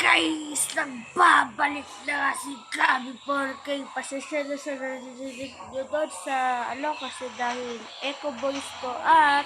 guys! Nagbabalik na nga si Gabi 4K. Pasensya na sa narinig nyo doon sa kasi dahil echo voice ko at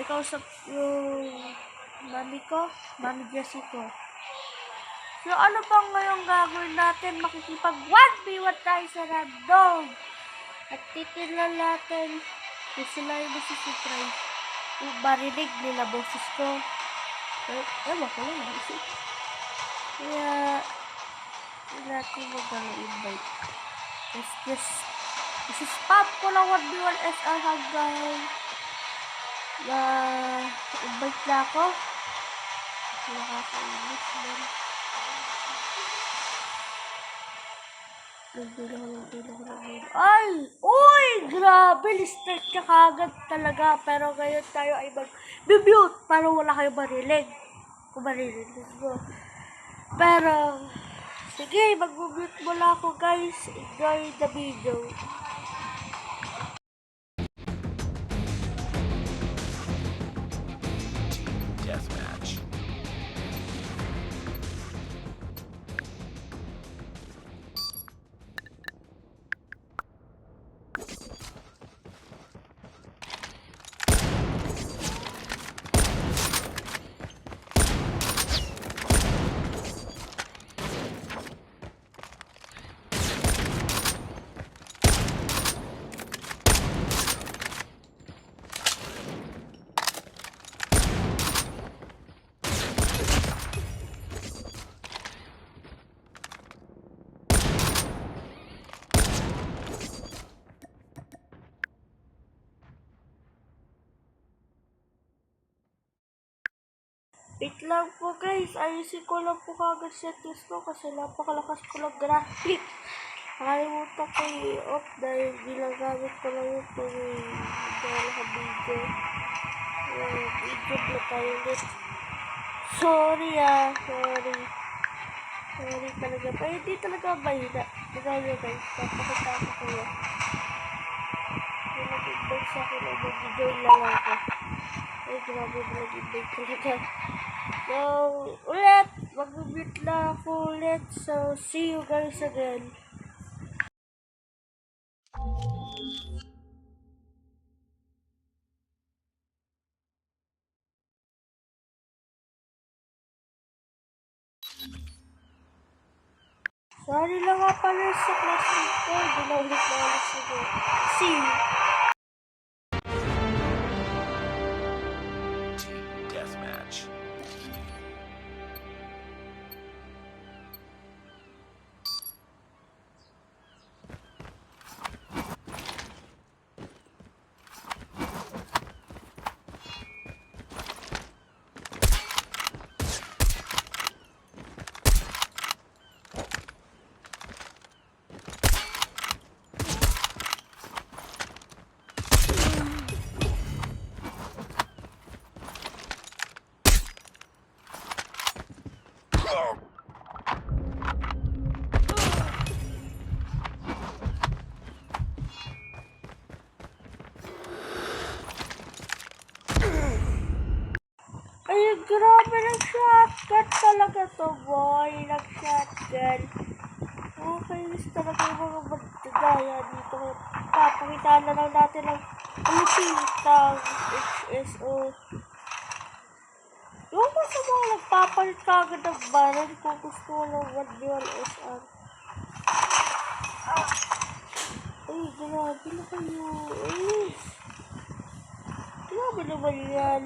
may kausap yung mami ko, mami Jessie ko. So ano bang ngayong gagawin natin? Makikipag 1v1 tayo sa random. At titignan natin kung sila yung masisurprise. Kung marinig nila boses ko. Ewan ko lang. Kaya, natin mag-invite. Spam ko lang 1v1 SR hanggang invite na ako. Nakakainis man. Ay! Uy! Grabe! Listart ka kagad talaga. Pero ngayon tayo ay mag-mute para wala kayo marilig. Kung marilig mo. Pero, sige, mag-mute muna ako guys. Enjoy the video. Deathmatch. Wait lang po guys, ayusin ko lang po kagad settings ko kasi napakalakas ko lang graphic. Nakalimutan ko i-off dahil ginagamit ko lang yung pag naka-video. Video na tayo ulit. Sorry. Sorry talaga. Pero hindi talaga mahina. Tignan nyo guys, papakita ko kayo. Yung nag-invite sa akin ay mag-join lang ako. Ay, grabe na nag-invite talaga. So, ulit, mag-mute lang ako ulit. So, see you guys again. Sorry lang nga pala sa classmate ko. Hindi na ulit sige. See you. Team Deathmatch. Ay, grabe nag-shotgun talaga to, boy. Nag-shotgun. Nakakainis talaga yung mga magdadaya dito. Papakita na lang natin ang ultitang HSO. Yung ko sa mga nagpapalit kagad ng baril kung gusto mo ng 1v1 SR. Ay, grabe na kayo. Ay, grabe naman yan.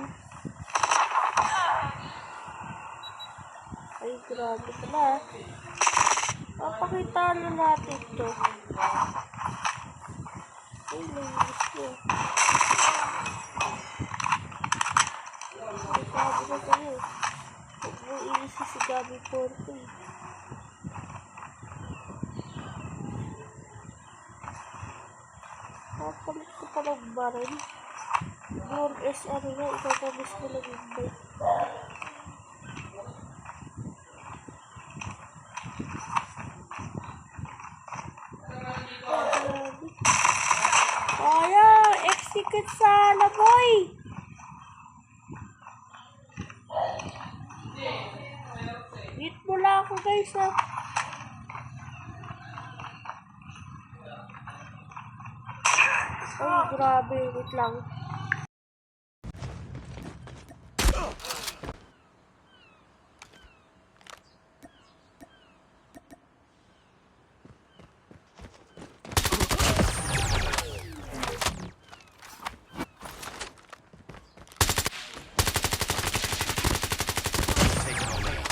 Ay, grabe pala. Papakita na natin ito. Ay, nangis ko. Ay, sabi na kayo. Huwag mo iisi si Gabi 4K. Papalit ko pa ng baril. Yung SR nga, ikaw ko lang invite. Execute sana, boy! Wait mo lang ako guys ha. Ay, grabe. Wait lang. Taking the lead.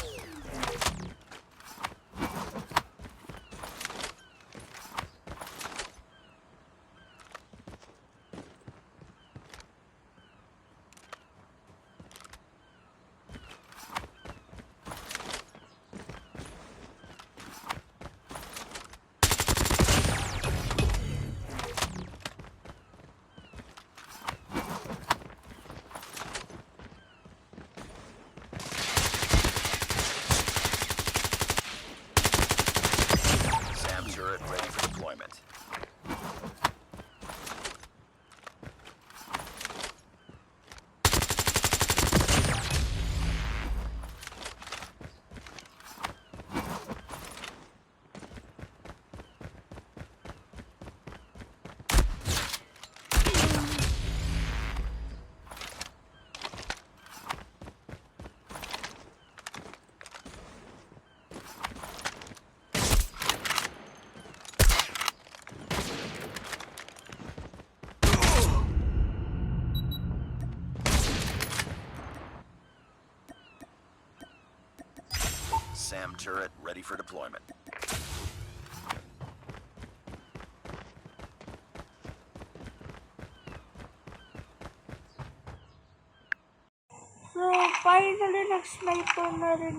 SAM turret ready for deployment. SAM turret ready for deployment. So, finally, nag-sniper na rin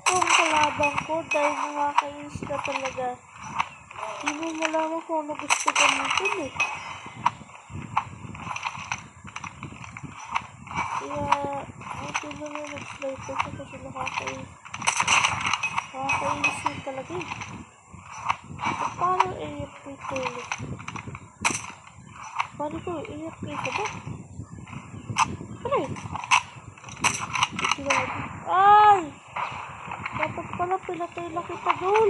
yung kalabang ko dahil nakakainis na talaga. Hindi mo malaman kung ano gusto gamitin eh. Kaya, ito na rin nag-sniper ko kasi nakakainis. Nakakainis yun talaga eh. So, paano AFK ko ulit? Paano ko AFK ka ba? Try! Ay! Dapat pala pinatay na kita doon.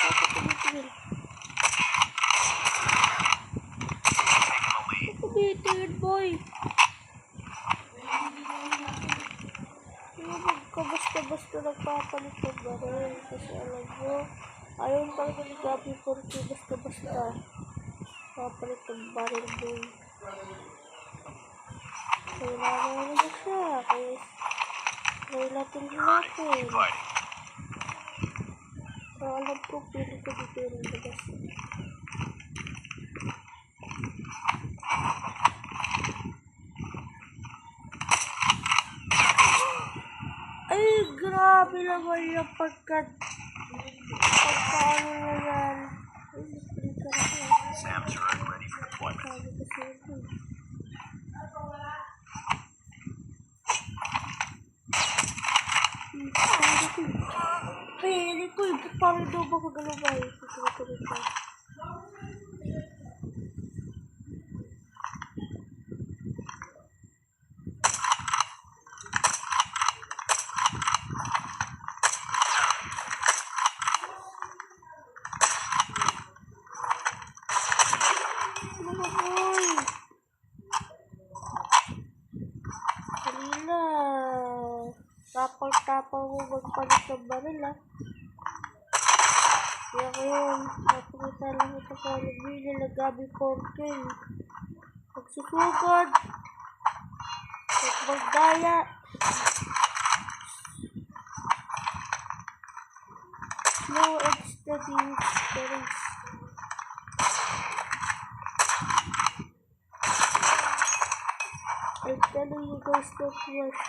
Dapat tumitingin. Tumitingin, boy. Hindi magkabasta-basta nagpapalit ng baril. Kasi alam mo, ayaw talaga ni Gabi Porky basta-basta. Papalit ng baril doon. Kailangan na siya. Kaya natin natin. So, alam ko, pili ko dito yung labas. Ay, grabe naman yung pagkaano na yan. Ay, nagpili ka na ko. SAM turret ready for deployment. Sabi ko sa'yo ito. Pili ko yung parang daw ba kagalabay. Susunod ko rin. Mga boy! Kanina, tapal-tapal mo magpalit ng baril ah. Kaya ngayon, napakita lang ito ko nagbili na Gabi Porky. Magsusugod, magdaya. Slow and steady with stories. I'm telling you guys don't rush.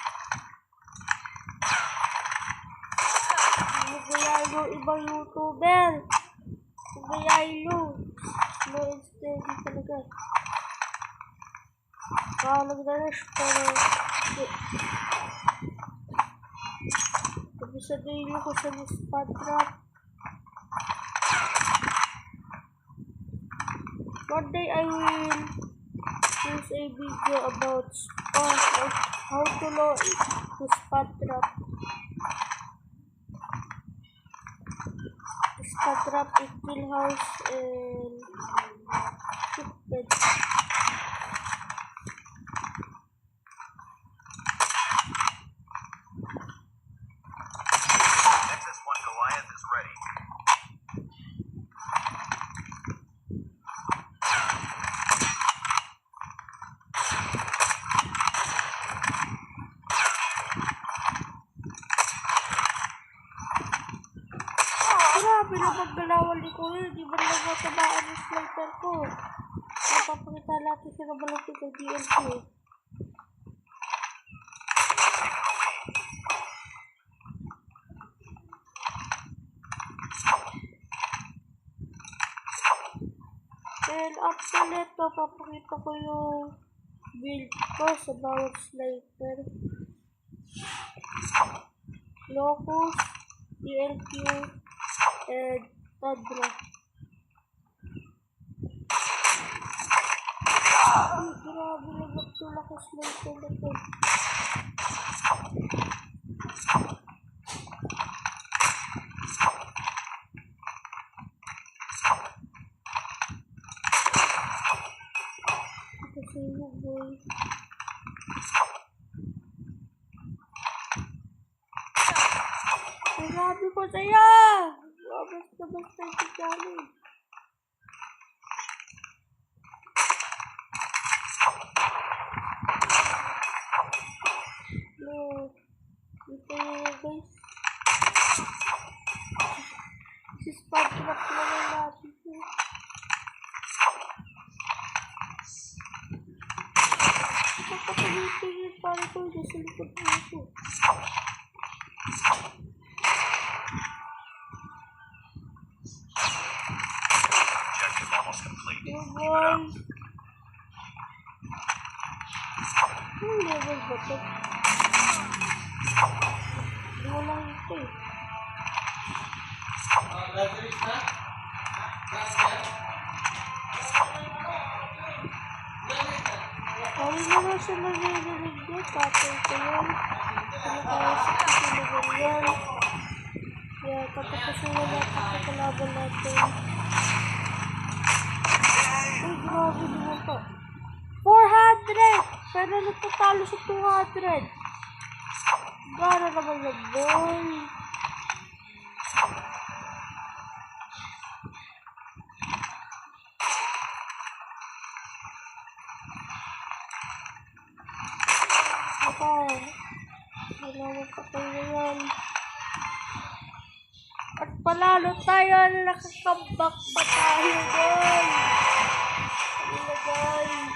Magayain yung ibang YouTuber. Magayain yung slow and steady talaga. Wow, nag-rush pero sabi sa daily ko sa spot trap. One day I will use a video about how to know to spot trap. trap, a kill house, and shifted. Nexus 1 Goliath is ready. Grabe na paggalawan ni Kuya, di ba lang matabaan yung sniper ko? Napapakita natin sila malapit ng DLP. And after nito, papakita ko yung build ko sa bawat sniper. Locus, DLQ, and Tadra. Ay, grabe na magtulak ang sniper na to. Kasi yung boy. Grabe ko sa'yo! Basta ito galing. No. Dito yun guys. Si spot trap na lang natin. Kapag-tingin para ko yung sa likod nito. Objective almost complete. Oh boy! Anong level ba ito? Hindi mo lang ito eh. Kami naman siya nag-read yun. Tapos ko yun. Pinakausap ko sa level 1. Yeah, tapos kasi wala kakakalaban natin. Uy, grabe naman to. 400! Pero natatalo sa 200. Gara naman na boy. Ako. Ginawa pa tayo yan. At palalo tayo. Nakakambak pa tayo doon. Ano guys?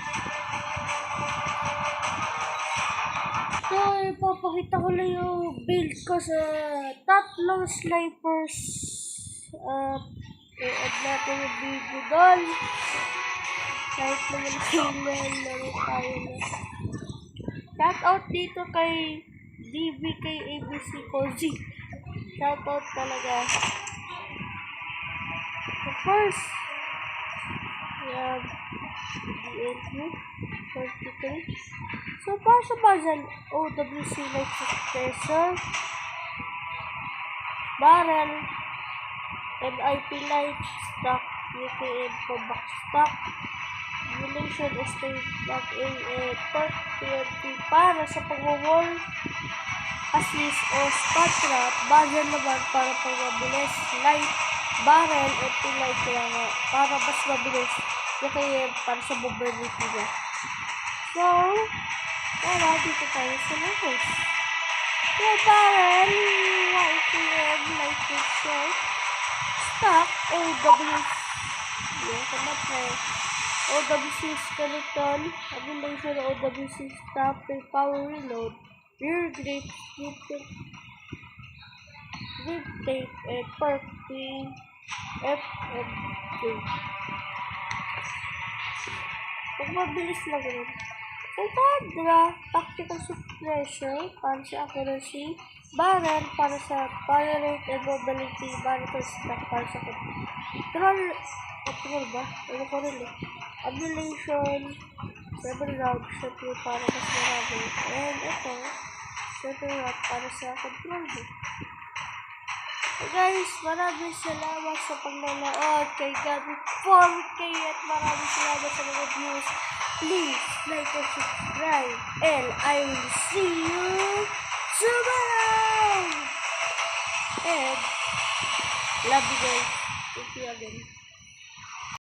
So, ipapakita ko lang yung build ko sa tatlong snipers. I-add natin yung video doon. Kahit naman kailan laro tayo na. Shout out dito kay DBK ABC Cozy. Shout out talaga. So first, we have DLQ 43. So para sa basan, OWC Light Suppressor, Barrel, MIP Light, Stock, UKM Combat Stock, Emulation, Estate, Back A, and Perk TNT para sa pag-wall assist o spot trap. Basan naman para pag-mabilis, Light, Barrel, MIP Light kaya nga, para mas mabilis, UKM para sa mobility niya. So, wala dito tayo sa levels. Yung Barrel, YPM, Light Short, Stock, OWC, yung kamatay, OWC Skeleton, Emulation, OWC Stock, Power Reload, Rear Grip, Grip Tape, and Perk FFK. Pag mabilis lang rin. So, Tadra, Tactical Suppressor, para sa accuracy, Barrel, para sa fire rate and mobility, Barrel Stock, para sa control ba? Ano ko rin eh. Emulation, 7 round, shotgun para mas marami. And ito, 7 round para sa control mo. Guys, maraming salamat sa panonood kay Gabi 4K at maraming salamat sa mga views. Please like and subscribe and I will see you tomorrow. And love you guys.